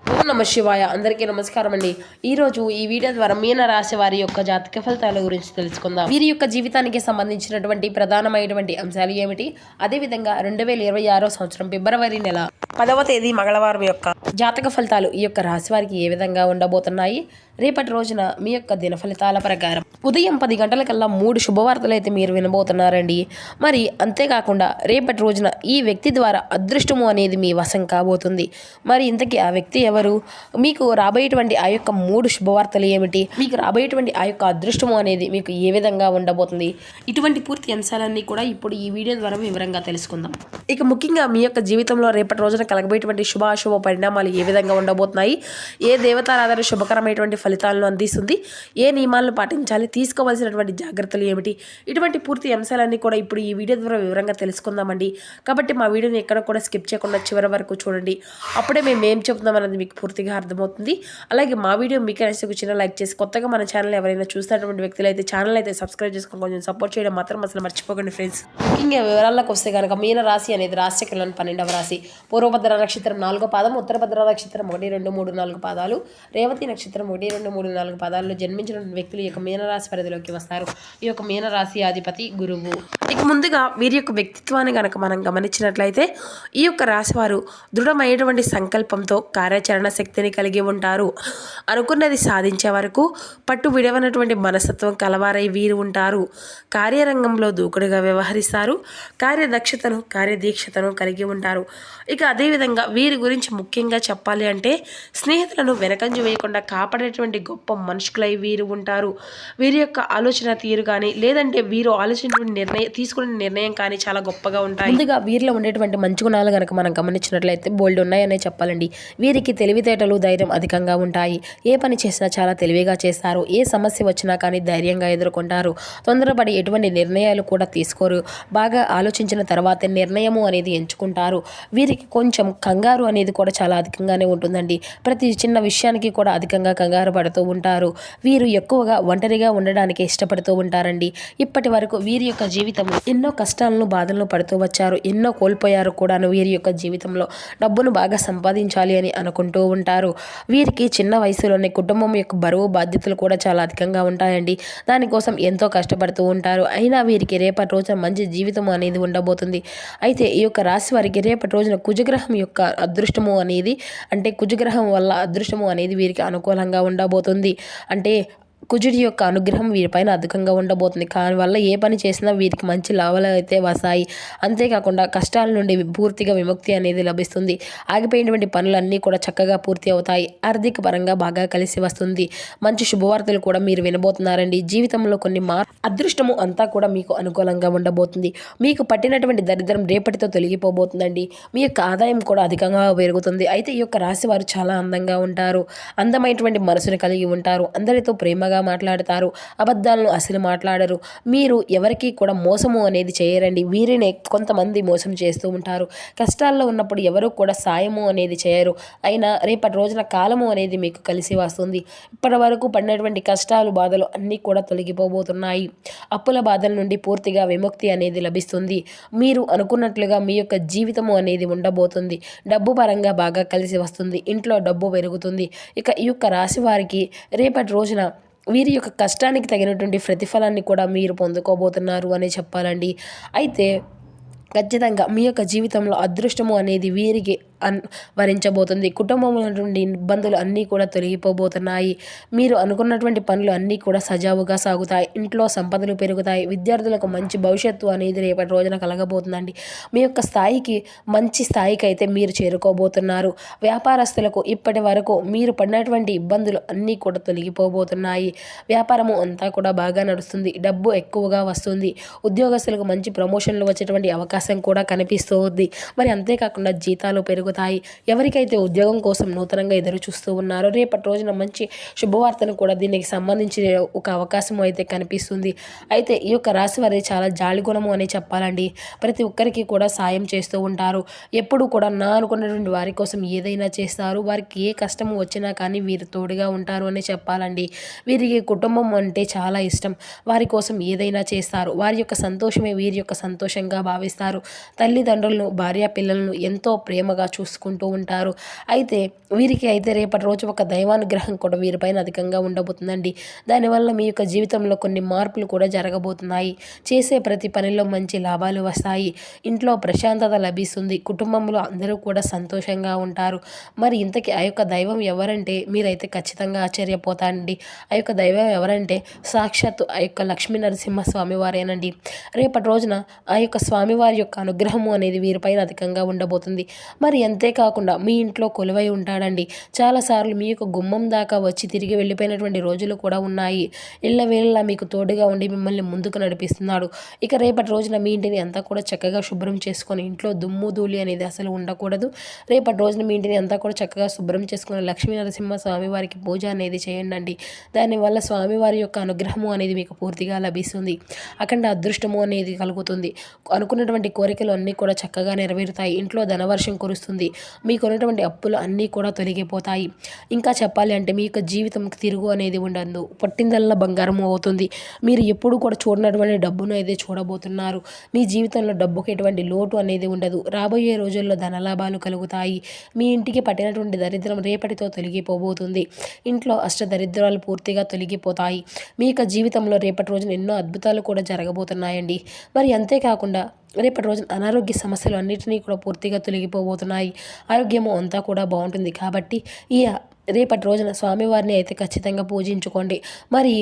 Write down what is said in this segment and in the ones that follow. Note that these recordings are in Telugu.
ఓం నమ శివాయ. అందరికీ నమస్కారం అండి. ఈరోజు ఈ వీడియో ద్వారా మీన రాశి వారి యొక్క జాతక ఫలితాల గురించి తెలుసుకుందాం. వీరి యొక్క జీవితానికి సంబంధించినటువంటి ప్రధానమైనటువంటి అంశాలు ఏమిటి, అదేవిధంగా 2026 సంవత్సరం ఫిబ్రవరి నెల 10వ తేదీ మంగళవారం యొక్క జాతక ఫలితాలు ఈ యొక్క రాశి వారికి ఏ విధంగా ఉండబోతున్నాయి, రేపటి రోజున మీ యొక్క దిన ఫలితాల ప్రకారం ఉదయం 10 గంటలకల్లా 3 శుభవార్తలు అయితే మీరు వినబోతున్నారండి. మరి అంతేకాకుండా రేపటి రోజున ఈ వ్యక్తి ద్వారా అదృష్టము అనేది మీ వశం కాబోతుంది. మరి ఇంతకీ ఆ వ్యక్తి ఎవరు, మీకు రాబోయేటువంటి ఆ యొక్క 3 శుభవార్తలు ఏమిటి, మీకు రాబోయేటువంటి ఆ యొక్క అదృష్టము అనేది మీకు ఏ విధంగా ఉండబోతుంది, ఇటువంటి పూర్తి అంశాలన్నీ కూడా ఇప్పుడు ఈ వీడియో ద్వారా వివరంగా తెలుసుకుందాం. ఇక ముఖ్యంగా మీ యొక్క జీవితంలో రేపటి రోజున కలగబోయేటువంటి శుభాశుభ పరిణామాలు ఏ విధంగా ఉండబోతున్నాయి, ఏ దేవతారాధన శుభకరమైనటువంటి ఫలితాలను అందిస్తుంది, ఏ నియమాలను పాటించాలి, తీసుకోవాల్సినటువంటి జాగ్రత్తలు ఏమిటి, ఇటువంటి పూర్తి అంశాలన్నీ కూడా ఇప్పుడు ఈ వీడియో ద్వారా వివరంగా తెలుసుకుందామండి. కాబట్టి మా వీడియోని ఎక్కడ కూడా స్కిప్ చేయకుండా చివరి వరకు చూడండి. అప్పుడే మేము ఏం చెప్తున్నాం అనేది మీకు పూర్తిగా అర్థమవుతుంది. అలాగే మా వీడియో మీకు అనేసి చిన్న లైక్ చేసి, కొత్తగా మన ఛానల్ ఎవరైనా చూస్తున్నటువంటి వ్యక్తులు అయితే ఛానల్ అయితే సబ్స్క్రైబ్ చేసుకొని కొంచెం సపోర్ట్ చేయడం మాత్రం అసలు మర్చిపోకండి ఫ్రెండ్స్. ముఖ్యంగా వివరాల్లోకి వస్తే కనుక మీన రాశి అనేది రాశిచక్రంలోని 12వ రాశి. పూర్వభద్ర నక్షత్రం 4వ పాదం, ఉత్తరభద్ర నక్షత్రం 1, 2, 3, 4 పాదాలు, రేవతి నక్షత్రం 1, 2, 3, 4 పాదాల్లో జన్మించిన వ్యక్తులు ఈ యొక్క మీనరాశి పరిధిలోకి వస్తారు. ఈ యొక్క మీనరాశి అధిపతి గురువు. ఇక ముందుగా వీరి యొక్క వ్యక్తిత్వాన్ని కనుక మనం గమనించినట్లయితే ఈ యొక్క రాశి వారు దృఢమైనటువంటి సంకల్పంతో కార్యాచరణ శక్తిని కలిగి ఉంటారు. అనుకున్నది సాధించే వరకు పట్టు విడవనటువంటి మనస్తత్వం కలవారై వీరు ఉంటారు. కార్యరంగంలో దూకుడుగా వ్యవహరిస్తారు. కార్యదక్షతను కార్యదీక్షతను కలిగి ఉంటారు. ఇక అదేవిధంగా వీరి గురించి ముఖ్యంగా చెప్పాలి అంటే స్నేహితులను వెనకంజ వేయకుండా కాపాడేటువంటి గొప్ప మనుషులై వీరు ఉంటారు. వీరి యొక్క ఆలోచన తీరు కానీ, లేదంటే వీరు ఆలోచించిన తీసుకునే నిర్ణయం కానీ చాలా గొప్పగా ఉంటాయి. ముందుగా వీరిలో ఉండేటువంటి మంచి గుణాలు కనుక మనం గమనించినట్లయితే బోల్డ్ ఉన్నాయనే చెప్పాలండి. వీరికి తెలివితేటలు, ధైర్యం అధికంగా ఉంటాయి. ఏ పని చేసినా చాలా తెలివిగా చేస్తారు. ఏ సమస్య వచ్చినా కానీ ధైర్యంగా ఎదుర్కొంటారు. తొందరపడి ఎటువంటి నిర్ణయాలు కూడా తీసుకోరు. బాగా ఆలోచించిన తర్వాతే నిర్ణయము అనేది ఎంచుకుంటారు. వీరికి కొంచెం కంగారు అనేది కూడా చాలా అధికంగానే ఉంటుందండి. ప్రతి చిన్న విషయానికి కూడా అధికంగా కంగారు పడుతూ ఉంటారు. వీరు ఎక్కువగా ఒంటరిగా ఉండడానికి ఇష్టపడుతూ ఉంటారండి. ఇప్పటి వరకు వీరి యొక్క జీవితం ఎన్నో కష్టాలను, బాధలను పడుతూ వచ్చారు. ఎన్నో కోల్పోయారు కూడాను. వీరి యొక్క జీవితంలో డబ్బును బాగా సంపాదించాలి అని అనుకుంటూ ఉంటారు. వీరికి చిన్న వయసులోనే కుటుంబం యొక్క బరువు, బాధ్యతలు కూడా చాలా అధికంగా ఉంటాయండి. దానికోసం ఎంతో కష్టపడుతూ ఉంటారు. అయినా వీరికి రేపటి రోజున మంచి జీవితం అనేది ఉండబోతుంది. అయితే ఈ యొక్క రాశి వారికి రేపటి రోజున కుజగ్రహం యొక్క అదృష్టము అనేది, అంటే కుజగ్రహం వల్ల అదృష్టము అనేది వీరికి అనుకూలంగా ఉండబోతుంది. అంటే కుజుడి యొక్క అనుగ్రహం వీరిపైన అధికంగా ఉండబోతుంది. వల్ల ఏ పని చేసినా వీరికి మంచి లాభాలు అయితే వస్తాయి. అంతేకాకుండా కష్టాల నుండి పూర్తిగా విముక్తి అనేది లభిస్తుంది. ఆగిపోయినటువంటి పనులన్నీ కూడా చక్కగా పూర్తి అవుతాయి. ఆర్థిక పరంగా బాగా కలిసి వస్తుంది. మంచి శుభవార్తలు కూడా మీరు వినబోతున్నారండి. జీవితంలో కొన్ని అదృష్టము అంతా కూడా మీకు అనుకూలంగా ఉండబోతుంది. మీకు పట్టినటువంటి దరిద్రం రేపటితో తొలగిపోబోతుందండి. మీ యొక్క ఆదాయం కూడా అధికంగా పెరుగుతుంది. అయితే ఈ యొక్క రాశి వారు చాలా అందంగా ఉంటారు. అందమైనటువంటి మనసును కలిగి ఉంటారు. అందరితో ప్రేమగా మాట్లాడతారు. అబద్ధాలను అసలు మాట్లాడరు. మీరు ఎవరికి కూడా మోసము అనేది చేయరండి. వీరినే కొంతమంది మోసం చేస్తూ ఉంటారు. కష్టాల్లో ఉన్నప్పుడు ఎవరు కూడా సాయము అనేది చేయరు. అయినా రేపటి రోజున కాలము అనేది మీకు కలిసి వస్తుంది. ఇప్పటి వరకు పడినటువంటి కష్టాలు, బాధలు అన్నీ కూడా తొలగిపోబోతున్నాయి. అప్పుల బాధల నుండి పూర్తిగా విముక్తి అనేది లభిస్తుంది. మీరు అనుకున్నట్లుగా మీ యొక్క జీవితము అనేది ఉండబోతుంది. డబ్బు పరంగా బాగా కలిసి వస్తుంది. ఇంట్లో డబ్బు పెరుగుతుంది. ఇక ఈ యొక్క రాశి వారికి రేపటి రోజున వీరి యొక్క కష్టానికి తగినటువంటి ప్రతిఫలాన్ని కూడా మీరు పొందుకోబోతున్నారు అని చెప్పాలండి. అయితే ఖచ్చితంగా మీ యొక్క జీవితంలో అదృష్టము అనేది వీరికి వరించబోతుంది. కుటుంబంలో నుండి ఇబ్బందులు అన్నీ కూడా తొలగిపోబోతున్నాయి. మీరు అనుకున్నటువంటి పనులు అన్నీ కూడా సజావుగా సాగుతాయి. ఇంట్లో సంపదలు పెరుగుతాయి. విద్యార్థులకు మంచి భవిష్యత్తు అనేది రేపటి రోజున కలగబోతుందండి. మీ యొక్క మంచి స్థాయికి అయితే మీరు చేరుకోబోతున్నారు. వ్యాపారస్తులకు ఇప్పటి వరకు మీరు పడినటువంటి ఇబ్బందులు అన్నీ కూడా తొలగిపోబోతున్నాయి. వ్యాపారము అంతా కూడా బాగా నడుస్తుంది. డబ్బు ఎక్కువగా వస్తుంది. ఉద్యోగస్తులకు మంచి ప్రమోషన్లు వచ్చేటువంటి అవకాశం కూడా కనిపిస్తూ ఉంది. మరి అంతేకాకుండా జీతాలు పెరుగుతాయి. ఎవరికైతే ఉద్యోగం కోసం నూతనంగా ఎదురు చూస్తూ ఉన్నారో రేపటి రోజున మంచి శుభవార్తను కూడా దీనికి సంబంధించి ఒక అవకాశం అయితే కనిపిస్తుంది. అయితే ఈ యొక్క రాశి వారి చాలా జాలి గుణము అని చెప్పాలండి. ప్రతి ఒక్కరికి కూడా సాయం చేస్తూ ఉంటారు. ఎప్పుడు కూడా నా అనుకున్నటువంటి వారి కోసం ఏదైనా చేస్తారు. వారికి ఏ కష్టము వచ్చినా కానీ వీరు తోడుగా ఉంటారు అని చెప్పాలండి. వీరికి కుటుంబం అంటే చాలా ఇష్టం. వారి కోసం ఏదైనా చేస్తారు. వారి యొక్క సంతోషమే వీరి యొక్క సంతోషంగా భావిస్తారు. చేస్తారు. తల్లిదండ్రులను, భార్య పిల్లలను ఎంతో ప్రేమగా చూసుకుంటూ ఉంటారు. అయితే వీరికి అయితే రేపటి రోజు ఒక దైవానుగ్రహం కూడా వీరిపైన అధికంగా ఉండబోతుందండి. దానివల్ల మీ యొక్క జీవితంలో కొన్ని మార్పులు కూడా జరగబోతున్నాయి. చేసే ప్రతి పనిలో మంచి లాభాలు వస్తాయి. ఇంట్లో ప్రశాంతత లభిస్తుంది. కుటుంబంలో అందరూ కూడా సంతోషంగా ఉంటారు. మరి ఇంతకీ ఆ యొక్క దైవం ఎవరంటే మీరైతే ఖచ్చితంగా ఆశ్చర్యపోతారండి. ఆ యొక్క దైవం ఎవరంటే సాక్షాత్తు ఆ యొక్క లక్ష్మీ నరసింహ స్వామి వారేనండి. రేపటి రోజున ఆ యొక్క స్వామివారి యొక్క అనుగ్రహము అనేది వీరిపైన అధికంగా ఉండబోతుంది. మరి అంతేకాకుండా మీ ఇంట్లో కొలువై ఉంటాడండి. చాలాసార్లు మీ యొక్క గుమ్మం దాకా వచ్చి తిరిగి వెళ్ళిపోయినటువంటి రోజులు కూడా ఉన్నాయి. ఎల్లవేళలా మీకు తోడుగా ఉండి మిమ్మల్ని ముందుకు నడిపిస్తున్నాడు. ఇక రేపటి రోజున మీ ఇంటిని అంతా కూడా చక్కగా శుభ్రం చేసుకొని ఇంట్లో దుమ్ము ధూళి అనేది అసలు ఉండకూడదు. రేపటి రోజున మీ ఇంటిని అంతా కూడా చక్కగా శుభ్రం చేసుకుని లక్ష్మీ నరసింహ స్వామివారికి పూజ అనేది చేయండి. దానివల్ల స్వామివారి యొక్క అనుగ్రహము అనేది మీకు పూర్తిగా లభిస్తుంది. అఖండ అదృష్టము అనేది కలుగుతుంది. అనుకున్నటువంటి కోరికలు అన్నీ కూడా చక్కగా నెరవేరుతాయి. ఇంట్లో ధనవర్షం కురుస్తుంది. మీకున్నటువంటి అప్పులు అన్నీ కూడా తొలగిపోతాయి. ఇంకా చెప్పాలి అంటే మీ యొక్క జీవితంకి తిరుగు అనేది ఉండదు. పట్టిందల్లా బంగారం అవుతుంది. మీరు ఎప్పుడు కూడా చూడనటువంటి డబ్బును అయితే చూడబోతున్నారు. మీ జీవితంలో డబ్బుకి ఎటువంటి లోటు అనేది ఉండదు. రాబోయే రోజుల్లో ధనలాభాలు కలుగుతాయి. మీ ఇంటికి పట్టినటువంటి దరిద్రం రేపటితో తొలగిపోబోతుంది. ఇంట్లో అష్టదరిద్రాలు పూర్తిగా తొలగిపోతాయి. మీ యొక్క జీవితంలో రేపటి రోజున ఎన్నో అద్భుతాలు కూడా జరగబోతున్నాయండి. మరి అంతేకాకుండా రేపటి రోజున అనారోగ్య సమస్యలు అన్నిటినీ కూడా పూర్తిగా తొలగిపోబోతున్నాయి. ఆరోగ్యము అంతా కూడా బాగుంటుంది. కాబట్టి ఈ రేపటి రోజున స్వామివారిని అయితే ఖచ్చితంగా పూజించుకోండి. మరి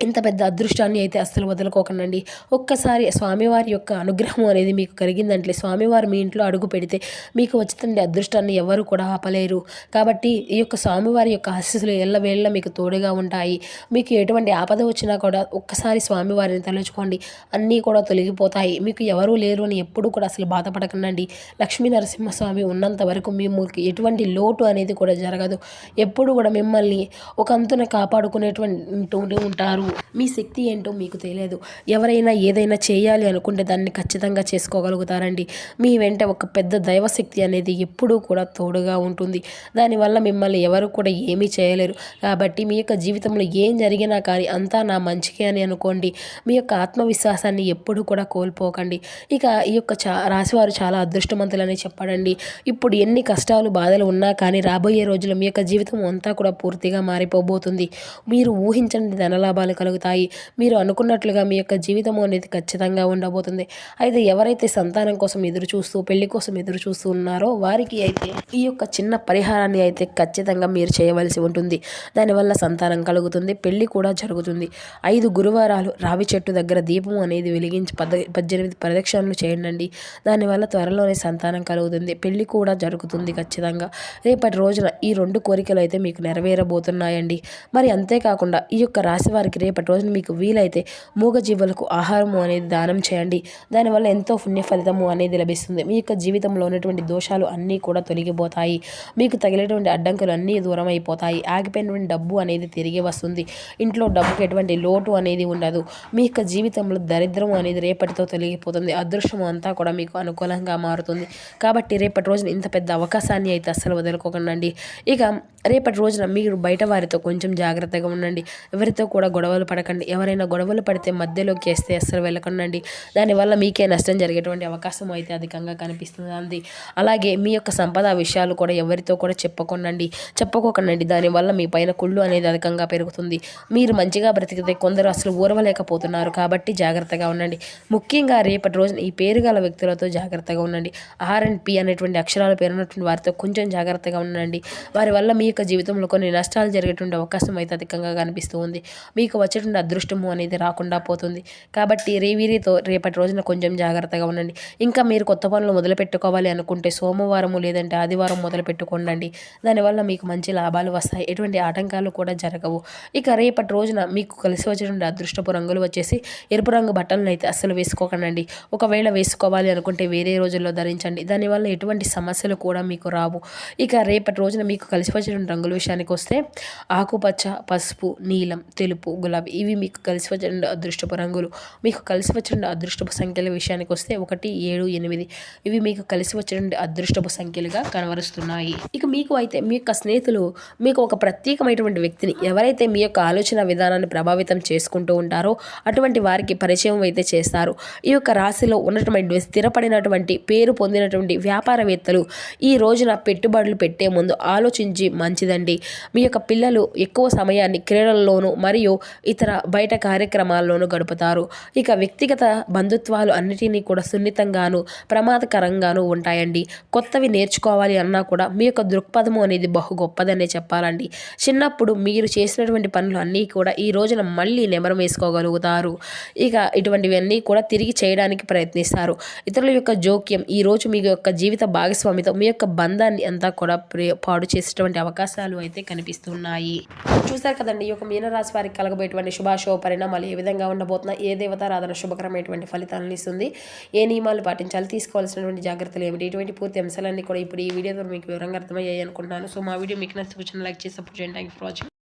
ఇంత పెద్ద అదృష్టాన్ని అయితే అస్సలు వదులుకోకండి. ఒక్కసారి స్వామివారి యొక్క అనుగ్రహం అనేది మీకు కలిగిందంటే స్వామివారు మీ ఇంట్లో అడుగు పెడితే మీకు వచ్చిన అదృష్టాన్ని ఎవరు కూడా ఆపలేరు. కాబట్టి ఈ యొక్క స్వామివారి యొక్క ఆశీస్సులు ఎల్లవేళ మీకు తోడుగా ఉంటాయి. మీకు ఎటువంటి ఆపద వచ్చినా కూడా ఒక్కసారి స్వామివారిని తలుచుకోండి. అన్నీ కూడా తొలగిపోతాయి. మీకు ఎవరూ లేరు అని ఎప్పుడు కూడా అసలు బాధపడకండి. లక్ష్మీ నరసింహస్వామి ఉన్నంత వరకు మీకు ఎటువంటి లోటు అనేది కూడా జరగదు. ఎప్పుడు కూడా మిమ్మల్ని ఒక అంతున కాపాడుకునేటువంటి ఉంటారు. మీ శక్తి ఏంటో మీకు తెలియదు. ఎవరైనా ఏదైనా చేయాలి అనుకుంటే దాన్ని ఖచ్చితంగా చేసుకోగలుగుతారండి. మీ వెంట ఒక పెద్ద దైవశక్తి అనేది ఎప్పుడూ కూడా తోడుగా ఉంటుంది. దానివల్ల మిమ్మల్ని ఎవరు కూడా ఏమీ చేయలేరు. కాబట్టి మీ యొక్క జీవితంలో ఏం జరిగినా కానీ అంతా నా మంచికే అని అనుకోండి. మీ యొక్క ఆత్మవిశ్వాసాన్ని ఎప్పుడు కూడా కోల్పోకండి. ఇక ఈ యొక్క రాశివారు చాలా అదృష్టవంతులని చెప్పడండి. ఇప్పుడు ఎన్ని కష్టాలు బాధలు ఉన్నా కానీ రాబోయే రోజుల్లో మీ యొక్క జీవితం అంతా కూడా పూర్తిగా మారిపోబోతుంది. మీరు ఊహించని ధనలాభాలు కలుగుతాయి. మీరు అనుకున్నట్లుగా మీ యొక్క జీవితం అనేది ఖచ్చితంగా ఉండబోతుంది. అయితే ఎవరైతే సంతానం కోసం ఎదురు చూస్తూ పెళ్లి కోసం ఎదురు చూస్తూ ఉన్నారో వారికి అయితే ఈ యొక్క చిన్న పరిహారాన్ని అయితే ఖచ్చితంగా మీరు చేయవలసి ఉంటుంది. దానివల్ల సంతానం కలుగుతుంది. పెళ్లి కూడా జరుగుతుంది. 5 గురువారాలు రావి చెట్టు దగ్గర దీపం అనేది వెలిగించి 18 ప్రదక్షిణలు చేయండి. దానివల్ల త్వరలోనే సంతానం కలుగుతుంది. పెళ్లి కూడా జరుగుతుంది ఖచ్చితంగా. రేపటి రోజున ఈ 2 కోరికలు అయితే మీకు నెరవేరబోతున్నాయండి. మరి అంతేకాకుండా ఈ యొక్క రాశి వారికి రేపటి రోజున మీకు వీలైతే మూగజీవులకు ఆహారము అనేది దానం చేయండి. దానివల్ల ఎంతో పుణ్య ఫలితము అనేది లభిస్తుంది. మీ యొక్క జీవితంలో ఉన్నటువంటి దోషాలు అన్నీ కూడా తొలగిపోతాయి. మీకు తగిలేటువంటి అడ్డంకులు అన్నీ దూరం అయిపోతాయి. ఆగిపోయినటువంటి డబ్బు అనేది తిరిగి వస్తుంది. ఇంట్లో డబ్బుకి ఎటువంటి లోటు అనేది ఉండదు. మీ యొక్క జీవితంలో దరిద్రం అనేది రేపటితో తొలగిపోతుంది. అదృష్టం అంతా కూడా మీకు అనుకూలంగా మారుతుంది. కాబట్టి రేపటి రోజున ఇంత పెద్ద అవకాశాన్ని అయితే అస్సలు వదులుకోకండి. ఇక రేపటి రోజున మీరు బయట వారితో కొంచెం జాగ్రత్తగా ఉండండి. ఎవరితో కూడా గొడవలు పడకండి. ఎవరైనా గొడవలు పడితే మధ్యలోకి వేస్తే అస్సలు వెళ్ళకండి. దానివల్ల మీకే నష్టం జరిగేటువంటి అవకాశం అయితే అధికంగా కనిపిస్తుంది. అలాగే మీ యొక్క సంపద విషయాలు కూడా ఎవరితో కూడా చెప్పుకోకండి. దానివల్ల మీ పైన కుళ్ళు అనేది అధికంగా పెరుగుతుంది. మీరు మంచిగా బ్రతికితే కొందరు అసలు ఊరవలేకపోతున్నారు. కాబట్టి జాగ్రత్తగా ఉండండి. ముఖ్యంగా రేపటి రోజున ఈ పేరు గల వ్యక్తులతో జాగ్రత్తగా ఉండండి. R&P అనేటువంటి అక్షరాలు పేరున్నటువంటి వారితో కొంచెం జాగ్రత్తగా ఉండండి. వారి వల్ల మీ యొక్క జీవితంలో కొన్ని నష్టాలు జరిగేటువంటి అవకాశం అయితే అధికంగా కనిపిస్తూ ఉంది. మీకు వచ్చేటువంటి అదృష్టము అనేది రాకుండా పోతుంది. కాబట్టి వీరితో రేపటి రోజున కొంచెం జాగ్రత్తగా ఉండండి. ఇంకా మీరు కొత్త పనులు మొదలు పెట్టుకోవాలి అనుకుంటే సోమవారము లేదంటే ఆదివారం మొదలు పెట్టుకోండి. దానివల్ల మీకు మంచి లాభాలు వస్తాయి. ఎటువంటి ఆటంకాలు కూడా జరగవు. ఇక రేపటి రోజున మీకు కలిసి వచ్చేటువంటి అదృష్టపు రంగులు వచ్చేసి ఎరుపు రంగు బట్టలను అయితే అస్సలు వేసుకోకండి. ఒకవేళ వేసుకోవాలి అనుకుంటే వేరే రోజుల్లో ధరించండి. దానివల్ల ఎటువంటి సమస్యలు కూడా మీకు రావు. ఇక రేపటి రోజున మీకు కలిసి వచ్చేటువంటి రంగుల విషయానికి వస్తే ఆకుపచ్చ, పసుపు, నీలం, తెలుపు, గులాబీ లవ్. ఇవి మీకు కలిసి వచ్చిన అదృష్టపు రంగులు. మీకు కలిసి వచ్చిన అదృష్టపు సంఖ్యల విషయానికి వస్తే 1, 7, 8 ఇవి మీకు కలిసి వచ్చిన అదృష్టపు సంఖ్యలుగా కనబరుస్తున్నాయి. ఇక మీకు అయితే మీ యొక్క స్నేహితులు మీకు ఒక ప్రత్యేకమైనటువంటి వ్యక్తిని, ఎవరైతే మీ యొక్క ఆలోచన విధానాన్ని ప్రభావితం చేసుకుంటూ ఉంటారో అటువంటి వారికి పరిచయం అయితే చేస్తారు. ఈ యొక్క రాశిలో ఉన్నటువంటి స్థిరపడినటువంటి పేరు పొందినటువంటి వ్యాపారవేత్తలు ఈ రోజున పెట్టుబడులు పెట్టే ముందు ఆలోచించి మంచిదండి. మీ యొక్క పిల్లలు ఎక్కువ సమయాన్ని క్రీడల్లోనూ మరియు ఇతర బయట కార్యక్రమాల్లోనూ గడుపుతారు. ఇక వ్యక్తిగత బంధుత్వాలు అన్నిటినీ కూడా సున్నితంగాను ప్రమాదకరంగాను ఉంటాయండి. కొత్తవి నేర్చుకోవాలి అన్నా కూడా మీ యొక్క దృక్పథము అనేది బహు గొప్పదనే చెప్పాలండి. చిన్నప్పుడు మీరు చేసినటువంటి పనులు అన్నీ కూడా ఈ రోజున మళ్ళీ నెమరు వేసుకోగలుగుతారు. ఇక ఇటువంటివన్నీ కూడా తిరిగి చేయడానికి ప్రయత్నిస్తారు. ఇతరుల యొక్క జోక్యం ఈరోజు మీ యొక్క జీవిత భాగస్వామితో మీ యొక్క బంధాన్ని అంతా కూడా పాడు చేసేటువంటి అవకాశాలు అయితే కనిపిస్తున్నాయి. చూసారు కదండి, ఈ యొక్క మీనరాశి వారికి కలగబోయేటువంటి శుభాశుభ పరిణామాలు ఏ విధంగా ఉండబోతున్నా, ఏ దేవతారాధన శుభకరమైనటువంటి ఫలితాలను ఇస్తుంది, ఏ నియమాలు పాటించాలి, తీసుకోవాల్సినటువంటి జాగ్రత్తలు ఏమిటి, ఇటువంటి పూర్తి అంశాలన్నీ కూడా ఇప్పుడు ఈ వీడియో ద్వారా మీకు వివరంగా అర్థమయ్యాయి అనుకుంటున్నాను. సో మా వీడియో మీకు నచ్చితే లైక్ చేసి సపోర్ట్ చేయండి. Thank you for watching.